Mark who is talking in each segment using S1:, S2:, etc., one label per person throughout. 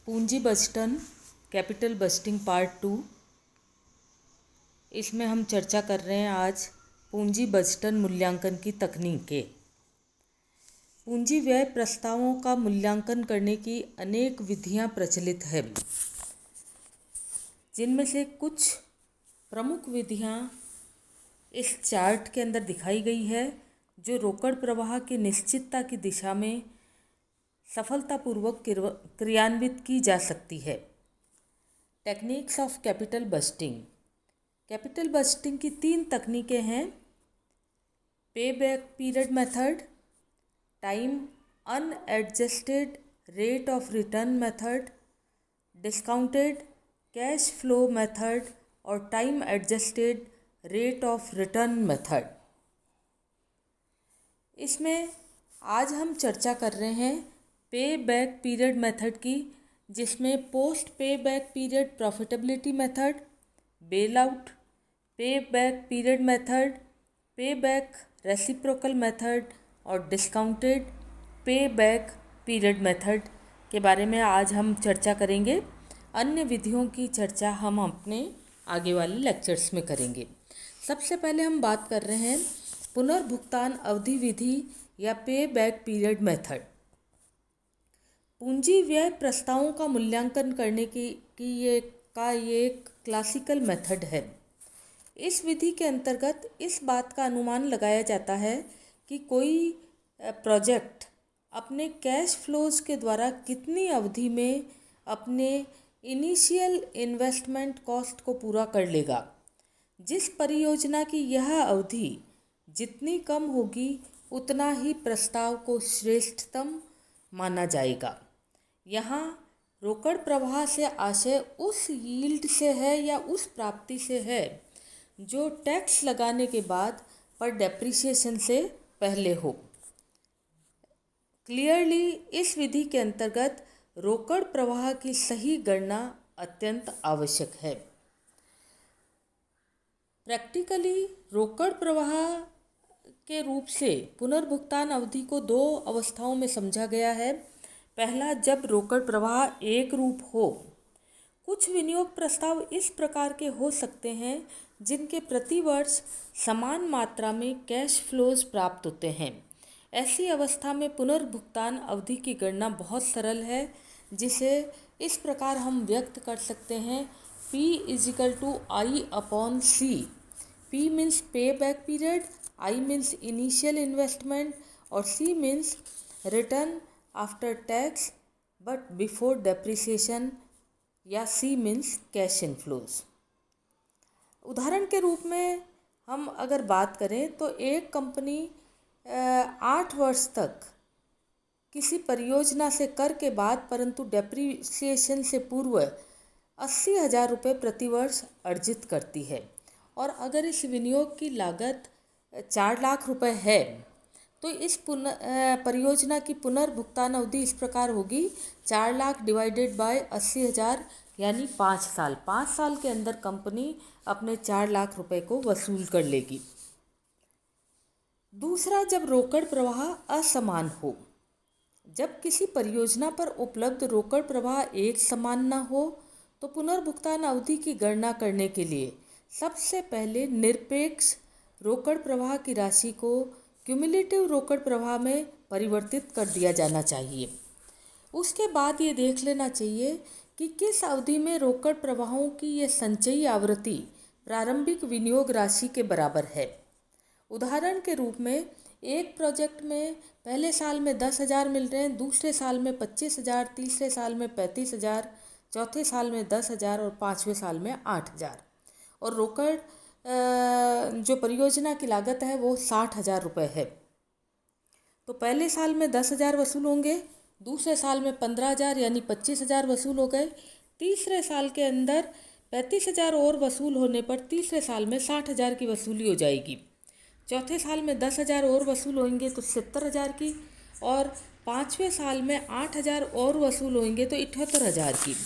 S1: पूंजी बजटन capital budgeting part 2। इसमें हम चर्चा कर रहे हैं आज पूंजी बजटन मूल्यांकन की तकनीकें। पूंजी व्यय प्रस्तावों का मूल्यांकन करने की अनेक विधियां प्रचलित हैं, जिनमें से कुछ प्रमुख विधियां इस चार्ट के अंदर दिखाई गई है, जो रोकड़ प्रवाह की निश्चितता की दिशा में सफलतापूर्वक क्रियान्वित की जा सकती है। Techniques of capital budgeting. Capital budgeting की 3 तकनीकें हैं: pay back period method, time unadjusted rate of return method, discounted cash flow method और time adjusted rate of return method. इसमें आज हम चर्चा कर रहे हैं पे बैक पीरियड मेथड की, जिसमें post pay back period profitability method, bell out pay back period method, पे बैक रेसिप्रोकल मेथड और discounted pay back period method के बारे में आज हम चर्चा करेंगे। अन्य विधियों की चर्चा हम अपने आगे वाले लेक्चर्स में करेंगे। सबसे पहले हम बात कर रहे हैं पुनर्भुगतान अवधि विधि या पे बैक पीरियड मेथड। पूंजी व्यय प्रस्तावों का मूल्यांकन करने की ये एक क्लासिकल मेथड है। इस विधि के अंतर्गत इस बात का अनुमान लगाया जाता है कि कोई प्रोजेक्ट अपने कैश फ्लोज के द्वारा कितनी अवधि में अपने इनिशियल इन्वेस्टमेंट कॉस्ट को पूरा कर लेगा। जिस परियोजना की यह अवधि जितनी कम होगी, उतना ही प्रस्ताव को श्रेष्ठतम माना जाएगा। यहाँ रोकड़ प्रवाह से आशय उस यील्ड से है या उस प्राप्ति से है जो टैक्स लगाने के बाद पर डेप्रिसिएशन से पहले हो। क्लियरली इस विधि के अंतर्गत रोकड़ प्रवाह की सही गणना अत्यंत आवश्यक है। प्रैक्टिकली रोकड़ प्रवाह के रूप से पुनर्भुगतान अवधि को 2 अवस्थाओं में समझा गया है। पहला, जब रोकड़ प्रवाह एक रूप हो। कुछ विनियोग प्रस्ताव इस प्रकार के हो सकते हैं जिनके प्रति वर्ष समान मात्रा में कैश फ्लोज प्राप्त होते हैं। ऐसी अवस्था में पुनर्भुगतान अवधि की गणना बहुत सरल है, जिसे इस प्रकार हम व्यक्त कर सकते हैं: P = I/C। P मीन्स पे back period, I means initial investment और C means return after tax but before depreciation, या C मीन्स कैश इनफ्लोज। उदाहरण के रूप में हम अगर बात करें तो एक कंपनी 8 वर्ष तक किसी परियोजना से कर के बाद परंतु डेप्रिसिएशन से पूर्व 80,000 रुपये प्रति वर्ष अर्जित करती है, और अगर इस विनियोग की लागत 4 लाख रुपए है तो इस परियोजना की पुनर्भुगतान अवधि इस प्रकार होगी: 4 लाख डिवाइडेड बाय 80,000 यानी 5 साल। 5 साल के अंदर कंपनी अपने 4 लाख रुपए को वसूल कर लेगी। दूसरा, जब रोकड़ प्रवाह असमान हो। जब किसी परियोजना पर उपलब्ध रोकड़ प्रवाह एक समान न हो तो पुनर्भुगतान अवधि की गणना करने के लिए सबसे पहले निरपेक्ष रोकड़ प्रवाह की राशि को क्यूमुलेटिव रोकड़ प्रवाह में परिवर्तित कर दिया जाना चाहिए। उसके बाद ये देख लेना चाहिए कि किस अवधि में रोकड़ प्रवाहों की ये संचयी आवृत्ति प्रारंभिक विनियोग राशि के बराबर है। उदाहरण के रूप में एक प्रोजेक्ट में पहले साल में 10,000 मिल रहे हैं, दूसरे साल में 25,000, तीसरे साल में 35,000, चौथे साल में 10,000 और 5वें साल में 8,000, और रोकड़ जो परियोजना की लागत है वो 60,000 रुपये है। तो पहले साल में 10,000 वसूल होंगे, दूसरे साल में 15,000 यानी 25,000 वसूल हो गए, तीसरे साल के अंदर 35,000 और वसूल होने पर तीसरे साल में 60,000 की वसूली हो जाएगी। चौथे साल में 10,000 और वसूल होंगे तो 70,000 की, और 5वें साल में 8,000 और वसूल होंगे तो 78,000 की।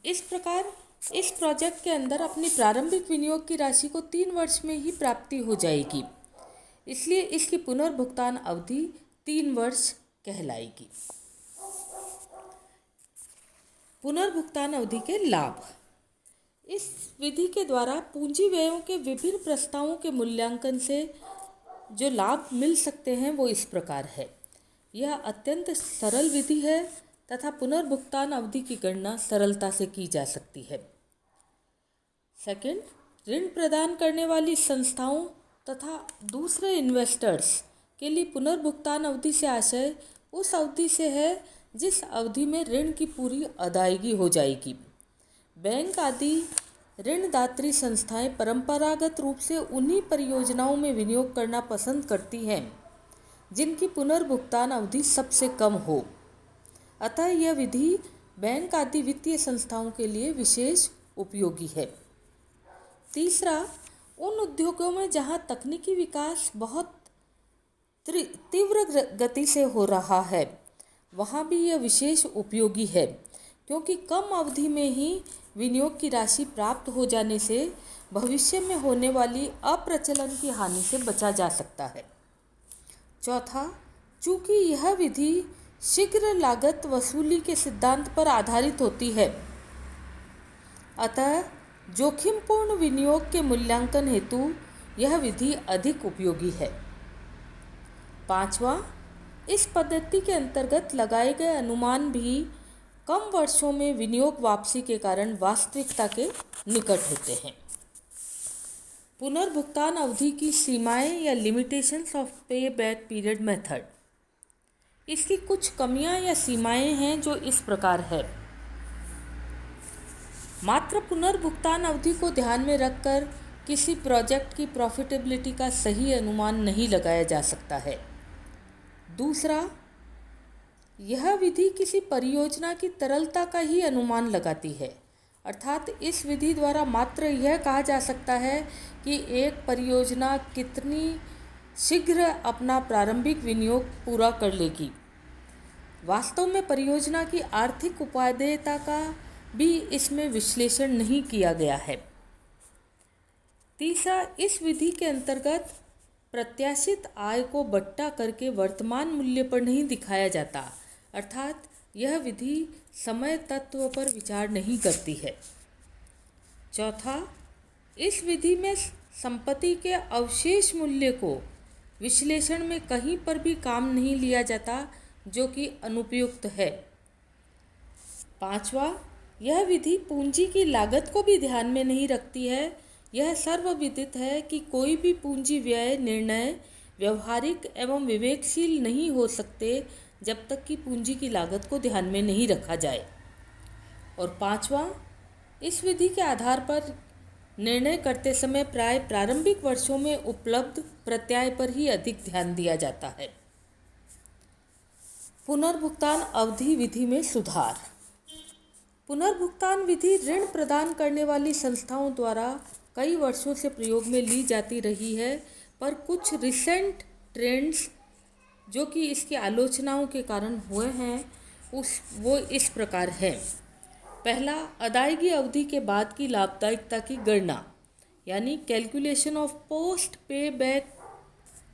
S1: इस प्रकार इस प्रोजेक्ट के अंदर अपनी प्रारंभिक विनियोग की राशि को 3 वर्ष में ही प्राप्ति हो जाएगी, इसलिए इसकी पुनर्भुगतान अवधि 3 वर्ष कहलाएगी। पुनर्भुगतान अवधि के लाभ। इस विधि के द्वारा पूंजी व्ययों के विभिन्न प्रस्तावों के मूल्यांकन से जो लाभ मिल सकते हैं वो इस प्रकार है। यह अत्यंत सरल विधि है तथा पुनर्भुगतान अवधि की गणना सरलता से की जा सकती है। सेकंड, ऋण प्रदान करने वाली संस्थाओं तथा दूसरे इन्वेस्टर्स के लिए पुनर्भुगतान अवधि से आशय उस अवधि से है जिस अवधि में ऋण की पूरी अदायगी हो जाएगी। बैंक आदि ऋणदात्री संस्थाएं परंपरागत रूप से उन्हीं परियोजनाओं में विनियोग करना पसंद करती हैं जिनकी पुनर्भुगतान अवधि सबसे कम हो। अतः यह विधि बैंक आदि वित्तीय संस्थाओं के लिए विशेष उपयोगी है। तीसरा, उन उद्योगों में जहां तकनीकी विकास बहुत तीव्र गति से हो रहा है वहां भी यह विशेष उपयोगी है, क्योंकि कम अवधि में ही विनियोग की राशि प्राप्त हो जाने से भविष्य में होने वाली अप्रचलन की हानि से बचा जा सकता है। चौथा, चूँकि यह विधि शीघ्र लागत वसूली के सिद्धांत पर आधारित होती है, अतः जोखिमपूर्ण विनियोग के मूल्यांकन हेतु यह विधि अधिक उपयोगी है। पांचवा, इस पद्धति के अंतर्गत लगाए गए अनुमान भी कम वर्षों में विनियोग वापसी के कारण वास्तविकता के निकट होते हैं। पुनर्भुगतान अवधि की सीमाएं या लिमिटेशंस ऑफ पे बैक पीरियड मेथड। इसकी कुछ कमियां या सीमाएं हैं जो इस प्रकार है। मात्र पुनर्भुगतान अवधि को ध्यान में रखकर किसी प्रोजेक्ट की प्रॉफिटेबिलिटी का सही अनुमान नहीं लगाया जा सकता है। दूसरा, यह विधि किसी परियोजना की तरलता का ही अनुमान लगाती है, अर्थात इस विधि द्वारा मात्र यह कहा जा सकता है कि एक परियोजना कितनी शीघ्र अपना प्रारंभिक विनियोग पूरा कर लेगी। वास्तव में परियोजना की आर्थिक उपादेयता का भी इसमें विश्लेषण नहीं किया गया है। तीसरा, इस विधि के अंतर्गत प्रत्याशित आय को बट्टा करके वर्तमान मूल्य पर नहीं दिखाया जाता, अर्थात यह विधि समय तत्व पर विचार नहीं करती है। चौथा, इस विधि में संपत्ति के अवशेष मूल्य को विश्लेषण में कहीं पर भी काम नहीं लिया जाता, जो कि अनुपयुक्त है। पांचवा, यह विधि पूंजी की लागत को भी ध्यान में नहीं रखती है। यह सर्वविदित है कि कोई भी पूंजी व्यय निर्णय व्यवहारिक एवं विवेकशील नहीं हो सकते जब तक कि पूंजी की लागत को ध्यान में नहीं रखा जाए। और पांचवा, इस विधि के आधार पर निर्णय करते समय प्राय प्रारंभिक वर्षों में उपलब्ध प्रत्यय पर ही अधिक ध्यान दिया जाता है। पुनर्भुगतान अवधि विधि में सुधार। पुनर्भुगतान विधि ऋण प्रदान करने वाली संस्थाओं द्वारा कई वर्षों से प्रयोग में ली जाती रही है, पर कुछ रिसेंट ट्रेंड्स जो कि इसकी आलोचनाओं के कारण हुए हैं वो इस प्रकार है। पहला, अदायगी अवधि के बाद की लाभदायकता की गणना, यानी calculation of post pay back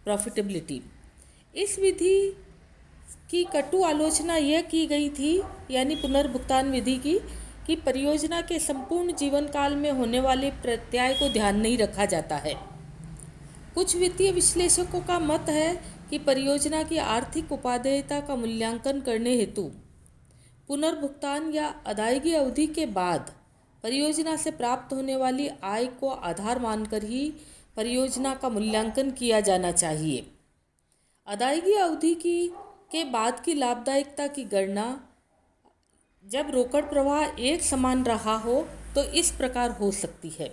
S1: profitability. इस विधि की कटु आलोचना यह की गई थी, यानी पुनर्भुगतान विधि की, कि परियोजना के संपूर्ण जीवन काल में होने वाले प्रत्यय को ध्यान नहीं रखा जाता है। कुछ वित्तीय विश्लेषकों का मत है कि परियोजना की आर्थिक उपादेयता का मूल्यांकन करने हेतु पुनर्भुगतान या अदायगी अवधि के बाद परियोजना से प्राप्त होने वाली आय को आधार मानकर ही परियोजना का मूल्यांकन किया जाना चाहिए। अदायगी अवधि के बाद की लाभदायकता की गणना जब रोकड़ प्रवाह एक समान रहा हो तो इस प्रकार हो सकती है।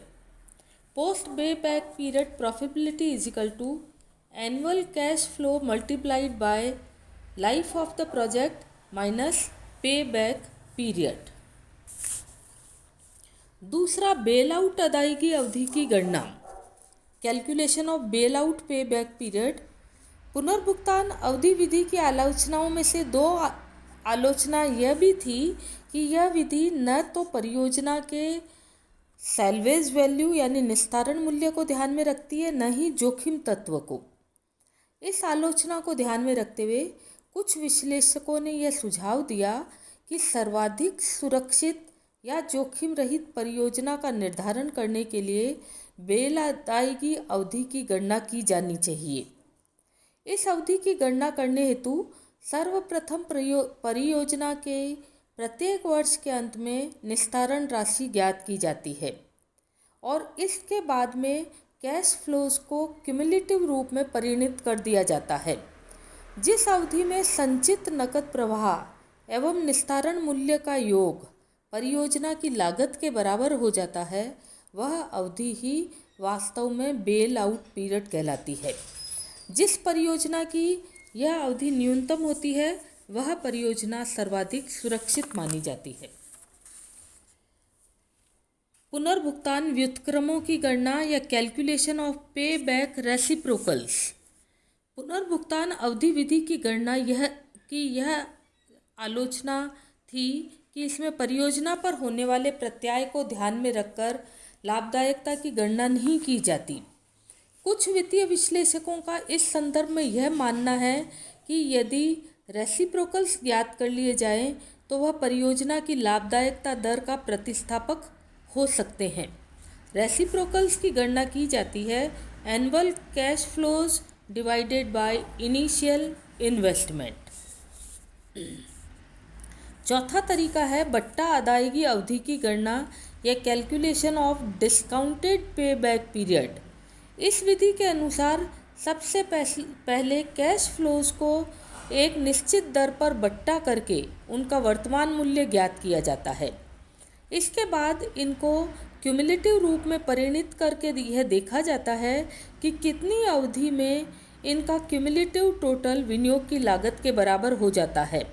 S1: Post pay back period profitability is equal to annual cash flow multiplied by life of the project minus pay back period. दूसरा, बेल आउट अदायगी अवधि की गणना, calculation of bail out pay back period. पुनर्भुगतान अवधि विधि की आलोचनाओं में से दो आलोचना यह भी थी कि यह विधि न तो परियोजना के सैल्वेज वैल्यू यानी निस्तारण मूल्य को ध्यान में रखती है, न ही जोखिम तत्व को। इस आलोचना को ध्यान में रखते हुए कुछ विश्लेषकों ने यह सुझाव दिया कि सर्वाधिक सुरक्षित या जोखिम रहित परियोजना का निर्धारण करने के लिए बेल अदायगी अवधि की गणना की जानी चाहिए। इस अवधि की गणना करने हेतु सर्वप्रथम परियोजना के प्रत्येक वर्ष के अंत में निस्तारण राशि ज्ञात की जाती है और इसके बाद में कैश फ्लोज को क्यूमुलेटिव रूप में परिणत कर दिया जाता है। जिस अवधि में संचित नकद प्रवाह एवं निस्तारण मूल्य का योग परियोजना की लागत के बराबर हो जाता है, वह अवधि ही वास्तव में बेल आउट पीरियड कहलाती है। जिस परियोजना की यह अवधि न्यूनतम होती है, वह परियोजना सर्वाधिक सुरक्षित मानी जाती है। पुनर्भुगतान व्युत्क्रमों की गणना या कैलकुलेशन ऑफ पे बैक रेसिप्रोकल्स। पुनर्भुगतान अवधि विधि की गणना यह आलोचना थी कि इसमें परियोजना पर होने वाले प्रत्याय को ध्यान में रखकर लाभदायकता की गणना नहीं की जाती। कुछ वित्तीय विश्लेषकों का इस संदर्भ में यह मानना है कि यदि रेसिप्रोकल्स ज्ञात कर लिए जाएं तो वह परियोजना की लाभदायकता दर का प्रतिस्थापक हो सकते हैं। रेसिप्रोकल्स की गणना की जाती है annual cash flows divided by initial investment. चौथा तरीका है बट्टा अदायगी अवधि की गणना या calculation of discounted pay back period. इस विधि के अनुसार सबसे पहले कैश फ्लोज को एक निश्चित दर पर बट्टा करके उनका वर्तमान मूल्य ज्ञात किया जाता है। इसके बाद इनको क्यूमुलेटिव रूप में परिणत करके यह देखा जाता है कि कितनी अवधि में इनका क्यूमुलेटिव टोटल विनियोग की लागत के बराबर हो जाता है।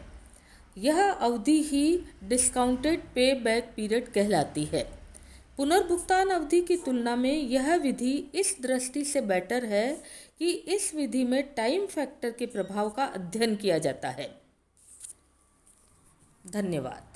S1: यह अवधि ही डिस्काउंटेड पे बैक पीरियड कहलाती है। पुनर्भुगतान अवधि की तुलना में यह विधि इस दृष्टि से बेटर है कि इस विधि में टाइम फैक्टर के प्रभाव का अध्ययन किया जाता है। धन्यवाद।